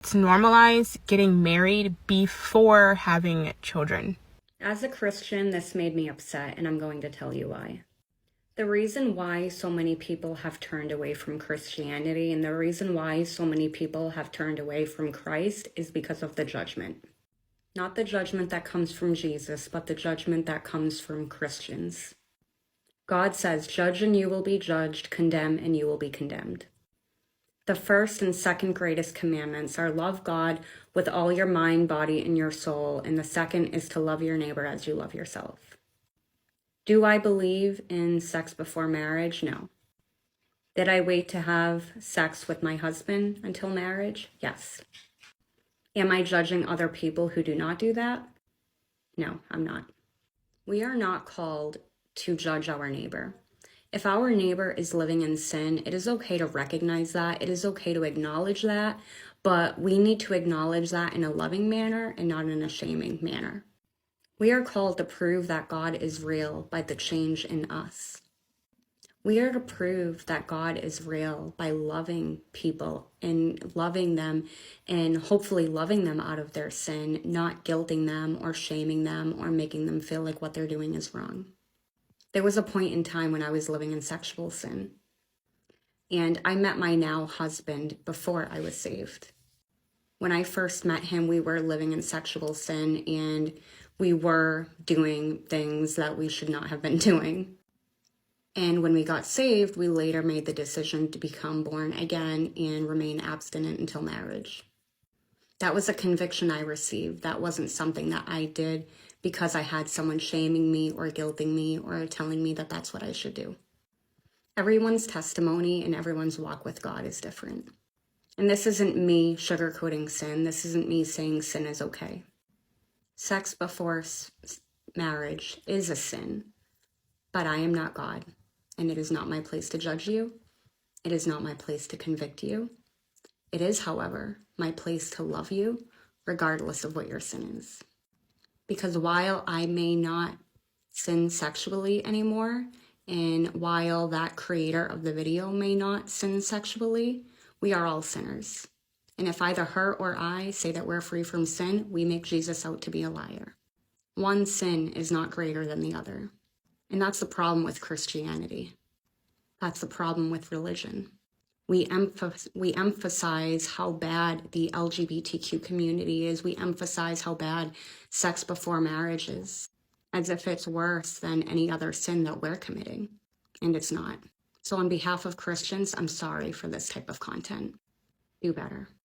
to normalize getting married before having children. As a Christian, this made me upset, and I'm going to tell you why. The reason why so many people have turned away from Christianity and the reason why so many people have turned away from Christ is because of the judgment. Not the judgment that comes from Jesus, but the judgment that comes from Christians. God says, "Judge and you will be judged, condemn and you will be condemned." The first and second greatest commandments are love God with all your mind, body, and your soul, and the second is to love your neighbor as you love yourself. Do I believe in sex before marriage? No. Did I wait to have sex with my husband until marriage? Yes. Am I judging other people who do not do that? No, I'm not. We are not called to judge our neighbor. If our neighbor is living in sin, it is okay to recognize that. It is okay to acknowledge that, but we need to acknowledge that in a loving manner and not in a shaming manner. We are called to prove that God is real by the change in us. We are to prove that God is real by loving people and loving them and hopefully loving them out of their sin, not guilting them or shaming them or making them feel like what they're doing is wrong. There was a point in time when I was living in sexual sin, and I met my now husband before I was saved. When I first met him, we were living in sexual sin and we were doing things that we should not have been doing. And when we got saved, we later made the decision to become born again and remain abstinent until marriage. That was a conviction I received. That wasn't something that I did because I had someone shaming me or guilting me or telling me that that's what I should do. Everyone's testimony and everyone's walk with God is different. And this isn't me sugarcoating sin. This isn't me saying sin is okay. Sex before marriage is a sin, but I am not God, and it is not my place to judge you. It is not my place to convict you. It is, however, my place to love you, regardless of what your sin is. Because while I may not sin sexually anymore, and while that creator of the video may not sin sexually, we are all sinners. And if either her or I say that we're free from sin, we make Jesus out to be a liar. One sin is not greater than the other. And that's the problem with Christianity. That's the problem with religion. We emphasize how bad the LGBTQ community is. We emphasize how bad sex before marriage is, as if it's worse than any other sin that we're committing. And it's not. So on behalf of Christians, I'm sorry for this type of content. Do better.